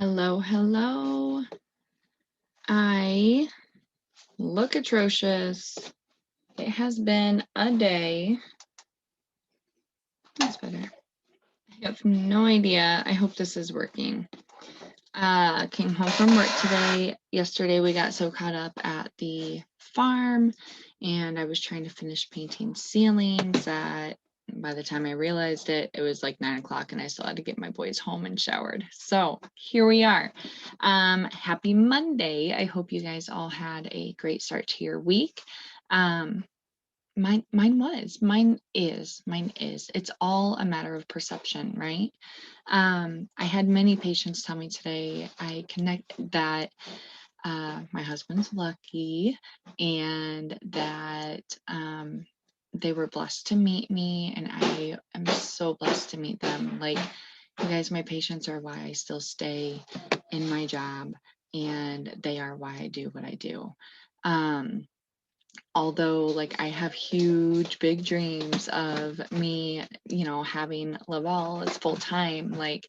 Hello, hello. I look atrocious. It has been a day. That's better. I have no idea. I hope this is working. Came home from work today. Yesterday we got so caught up at the farm and I was trying to finish painting ceilings that by the time I realized it, it was like 9 o'clock and I still had to get my boys home and showered. So here we are. Happy Monday. I hope you guys all had a great start to your week. Mine is. It's all a matter of perception, right? I had many patients tell me today I connect that my husband's lucky and that they were blessed to meet me, and I am so blessed to meet them. Like, you guys, my patients are why I still stay in my job, and they are why I do what I do. Although, like, I have huge big dreams of me, having Lavelle as full time, like,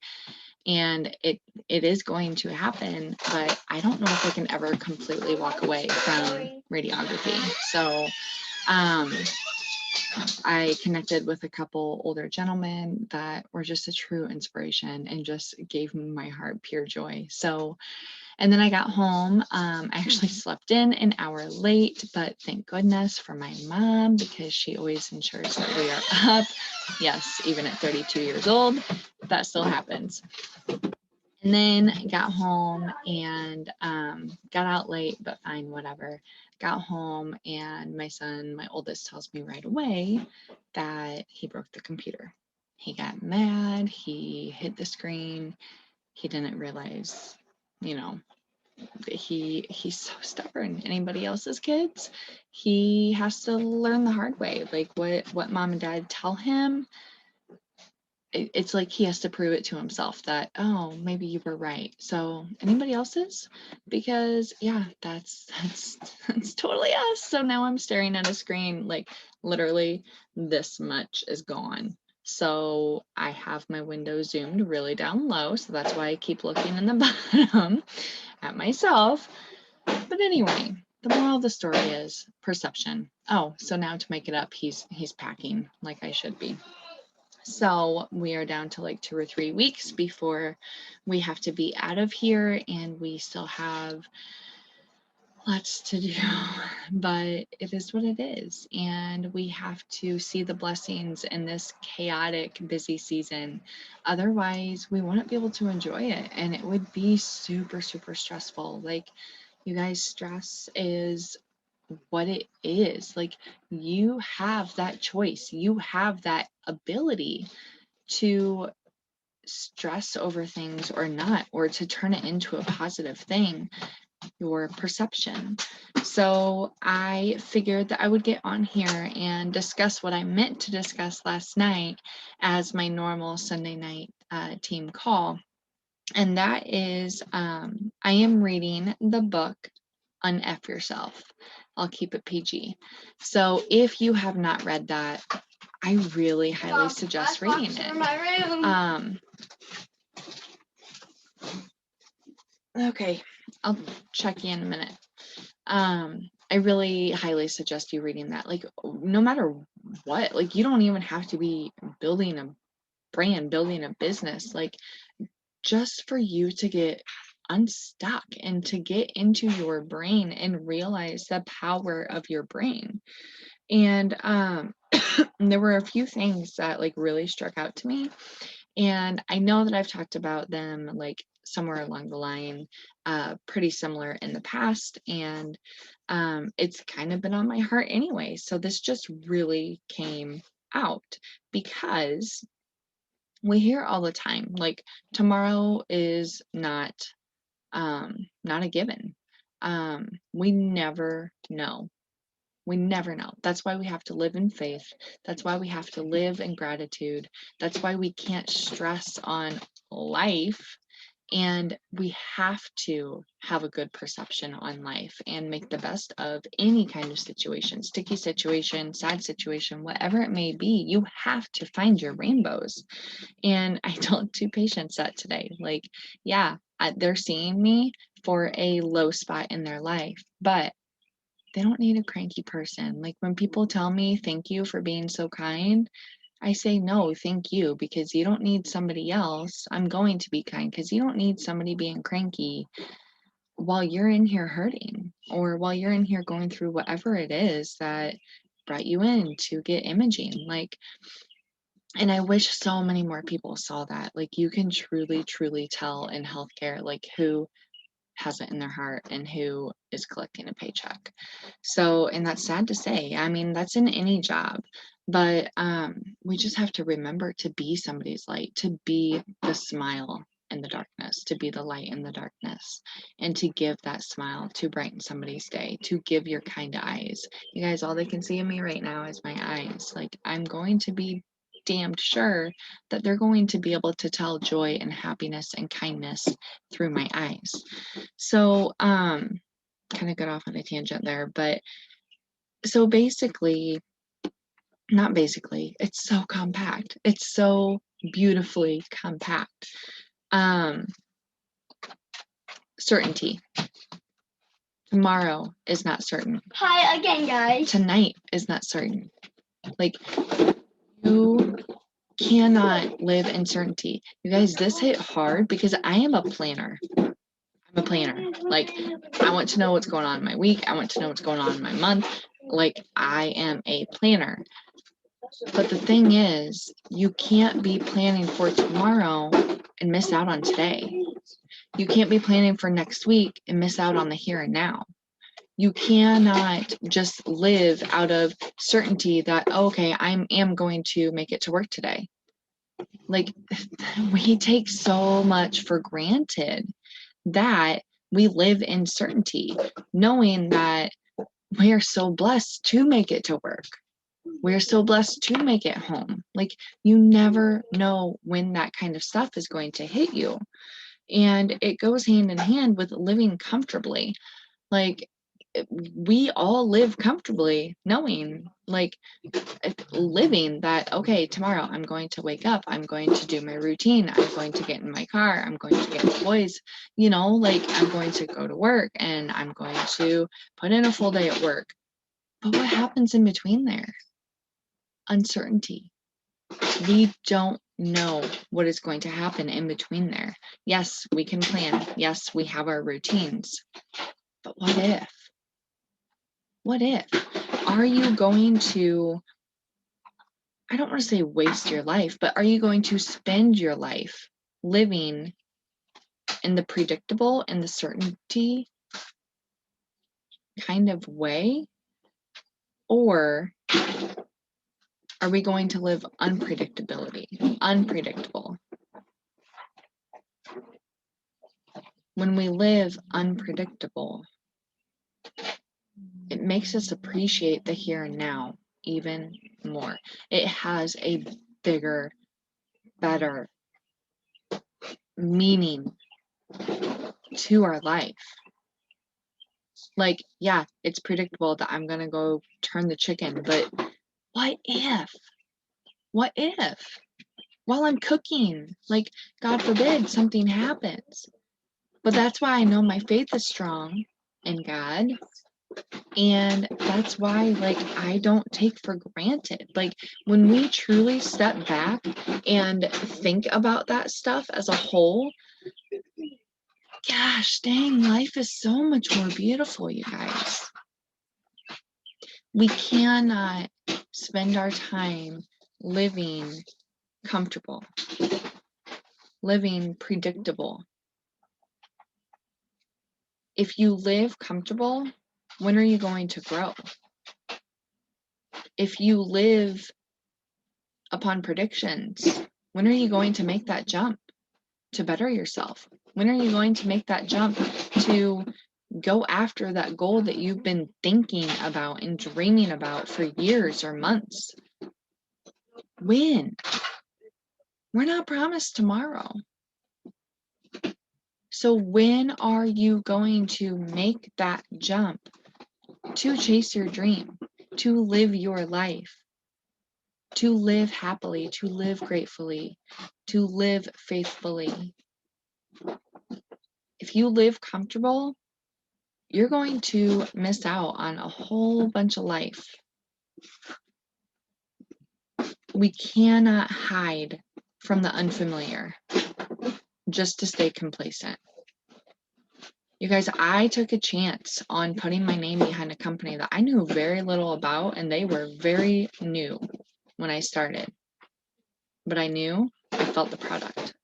and it is going to happen, but I don't know if I can ever completely walk away from radiography. So I connected with a couple older gentlemen that were just a true inspiration and just gave my heart pure joy. So, and then I got home. I actually slept in an hour late, but thank goodness for my mom, because she always ensures that we are up. Yes, even at 32 years old, that still happens. And then got home and got out late, but fine, whatever. Got home and my son, my oldest, tells me right away that he broke the computer. He got mad, he hit the screen, he didn't realize, you know, he's so stubborn. Anybody else's kids, he has to learn the hard way. Like what mom and dad tell him, it's like he has to prove it to himself that, oh, maybe you were right. So anybody else's? Because yeah, that's totally us. So now I'm staring at a screen, like literally this much is gone. So I have my window zoomed really down low, so that's why I keep looking in the bottom at myself. But anyway, the moral of the story is perception. Oh, so now to make it up, he's packing like I should be. So we are down to like 2 or 3 weeks before we have to be out of here, and we still have lots to do, but it is what it is. And we have to see the blessings in this chaotic, busy season. Otherwise, we wouldn't be able to enjoy it, and it would be super, super stressful. Like, you guys, stress is what it is. Like, you have that choice, you have that ability to stress over things or not, or to turn it into a positive thing, your perception. So I figured that I would get on here and discuss what I meant to discuss last night as my normal Sunday night team call. And that is, I am reading the book Unf Yourself. I'll keep it PG. So if you have not read that, I really highly suggest reading it. Okay, I'll check you in a minute. I really highly suggest you reading that. Like, no matter what, like, you don't even have to be building a brand, building a business. Like, just for you to get unstuck and to get into your brain and realize the power of your brain. And there were a few things that like really struck out to me, and I know that I've talked about them like somewhere along the line, pretty similar in the past, and it's kind of been on my heart anyway. So this just really came out because we hear all the time, like, tomorrow is not a given. We never know. We never know. That's why we have to live in faith. That's why we have to live in gratitude. That's why we can't stress on life. And we have to have a good perception on life and make the best of any kind of situation, sticky situation, sad situation, whatever it may be. You have to find your rainbows. And I told 2 patients that today, like, yeah, they're seeing me for a low spot in their life, but they don't need a cranky person. Like when people tell me thank you for being so kind, I say no, thank you, because you don't need somebody else. I'm going to be kind because you don't need somebody being cranky while you're in here hurting, or while you're in here going through whatever it is that brought you in to get imaging. Like, and I wish so many more people saw that. Like, you can truly, truly tell in healthcare, like, who has it in their heart and who is collecting a paycheck. So, and that's sad to say. I mean, that's in any job. But we just have to remember to be somebody's light, to be the smile in the darkness, to be the light in the darkness, and to give that smile to brighten somebody's day, to give your kind eyes. You guys, all they can see of me right now is my eyes. Like, I'm going to be damned sure that they're going to be able to tell joy and happiness and kindness through my eyes. So, kind of got off on a tangent there, but so basically, not basically, it's so compact. It's so beautifully compact. Certainty. Tomorrow is not certain. Hi again, guys. Tonight is not certain. Like, you cannot live in certainty. You guys, this hit hard because I am a planner. I'm a planner. Like, I want to know what's going on in my week. I want to know what's going on in my month. Like, I am a planner. But the thing is, you can't be planning for tomorrow and miss out on today. You can't be planning for next week and miss out on the here and now. You cannot just live out of certainty that, oh, okay, I am going to make it to work today. Like, we take so much for granted that we live in certainty, knowing that we are so blessed to make it to work. We're so blessed to make it home. Like, you never know when that kind of stuff is going to hit you. And it goes hand in hand with living comfortably. Like, we all live comfortably knowing, like, living that, okay, tomorrow I'm going to wake up, I'm going to do my routine, I'm going to get in my car, I'm going to get the boys, like, I'm going to go to work and I'm going to put in a full day at work. But what happens in between there? Uncertainty. We don't know what is going to happen in between there. Yes, we can plan. Yes, we have our routines. But what if? What if? Are you going to, I don't want to say waste your life, but are you going to spend your life living in the predictable and the certainty kind of way? Or are we going to live unpredictable? When we live unpredictable, it makes us appreciate the here and now even more. It has a bigger, better meaning to our life. Like, yeah, it's predictable that I'm gonna go turn the chicken, but what if? What if? While I'm cooking, like, God forbid something happens. But that's why I know my faith is strong in God. And that's why, like, I don't take for granted. Like, when we truly step back and think about that stuff as a whole, gosh dang, life is so much more beautiful, you guys. We cannot spend our time living comfortable, living predictable. If you live comfortable, when are you going to grow? If you live upon predictions, when are you going to make that jump to better yourself? When are you going to make that jump to go after that goal that you've been thinking about and dreaming about for years or months? When? We're not promised tomorrow. So when are you going to make that jump to chase your dream, to live your life, to live happily, to live gratefully, to live faithfully? if you live comfortable, you're going to miss out on a whole bunch of life. We cannot hide from the unfamiliar just to stay complacent. You guys, I took a chance on putting my name behind a company that I knew very little about, and they were very new when I started. But I knew I felt the product.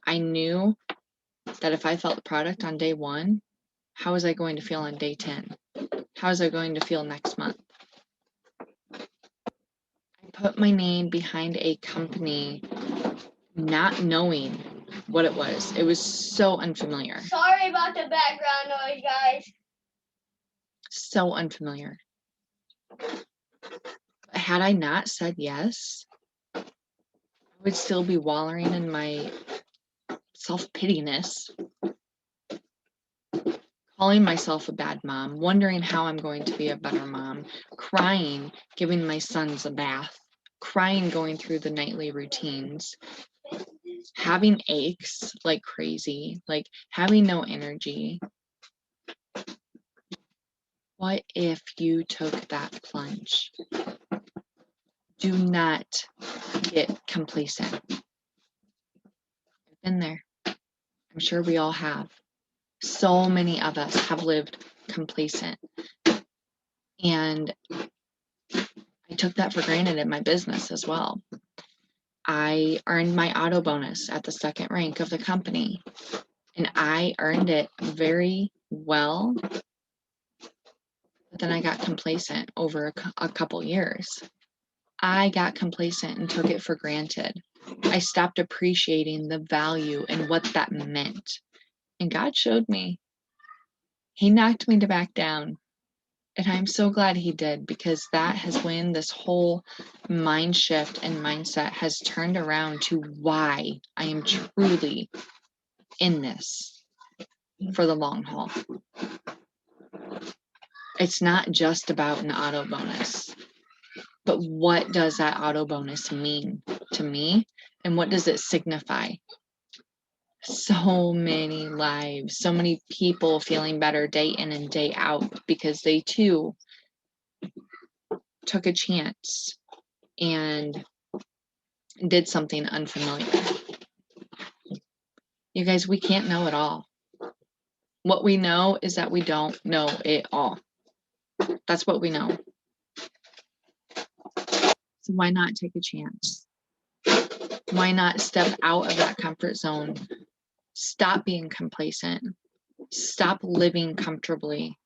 I knew that if I felt the product on day 1, how was I going to feel on day 10? How was I going to feel next month? I put my name behind a company not knowing what it was. It was so unfamiliar. Sorry about the background noise, guys. So unfamiliar. But had I not said yes, I would still be wallowing in my self-pityness, calling myself a bad mom, wondering how I'm going to be a better mom, crying, giving my sons a bath, crying, going through the nightly routines, having aches like crazy, like having no energy. What if you took that plunge? Do not get complacent. I've been there. I'm sure we all have. So many of us have lived complacent. And I took that for granted in my business as well. I earned my auto bonus at the second rank of the company, and I earned it very well. But then I got complacent over a couple years. I got complacent and took it for granted. I stopped appreciating the value and what that meant. And God showed me. He knocked me back down. And I'm so glad he did, because that has when this whole mind shift and mindset has turned around to why I am truly in this for the long haul. It's not just about an auto bonus, but what does that auto bonus mean to me? And what does it signify? So many lives, so many people feeling better day in and day out because they too took a chance and did something unfamiliar. You guys, we can't know it all. What we know is that we don't know it all. That's what we know. So why not take a chance? Why not step out of that comfort zone? Stop being complacent. Stop living comfortably.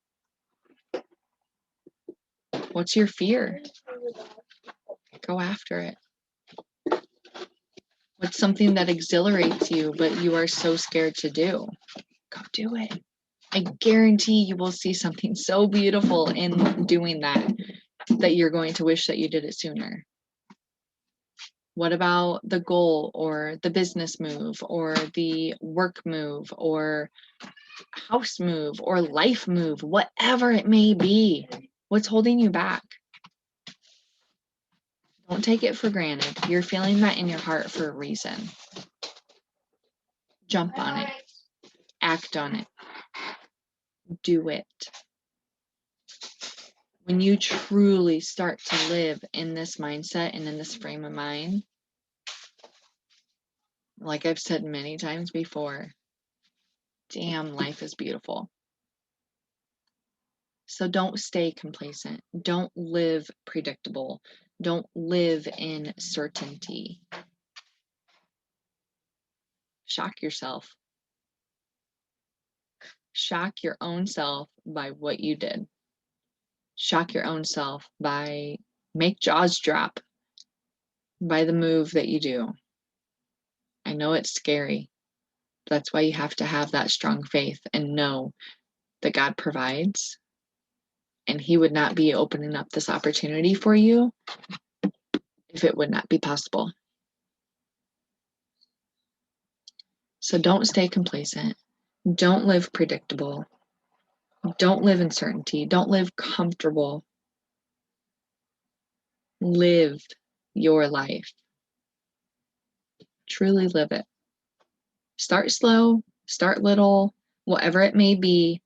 What's your fear? Go after it. What's something that exhilarates you, but you are so scared to do? Go do it. I guarantee you will see something so beautiful in doing that, that you're going to wish that you did it sooner. What about the goal or the business move or the work move or house move or life move, whatever it may be? What's holding you back? Don't take it for granted. You're feeling that in your heart for a reason. Jump on it. Act on it. Do it. When you truly start to live in this mindset and in this frame of mind, like I've said many times before, damn, life is beautiful. So don't stay complacent. Don't live predictable. Don't live in certainty. Shock yourself. Shock your own self by what you did. Shock your own self by make jaws drop by the move that you do. I know it's scary. That's why you have to have that strong faith and know that God provides, and he would not be opening up this opportunity for you if it would not be possible. So don't stay complacent. Don't live predictable. Don't live in certainty. Don't live comfortable. Live your life. Truly live it. Start slow, Start little, whatever it may be,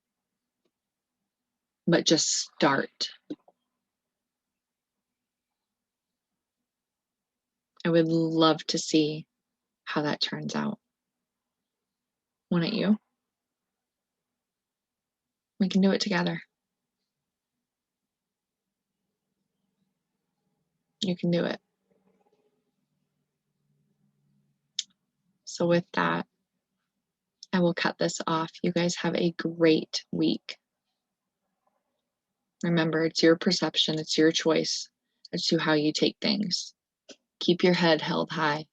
but just start. I would love to see how that turns out. Wouldn't you? We can do it together. You can do it. So with that, I will cut this off. You guys have a great week. Remember, it's your perception, it's your choice as to how you take things. Keep your head held high.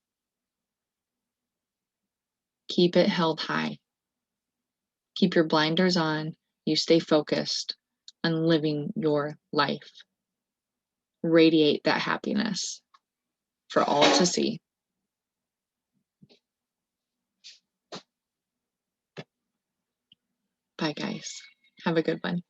Keep it held high. Keep your blinders on. You stay focused on living your life. Radiate that happiness for all to see. Bye, guys. Have a good one.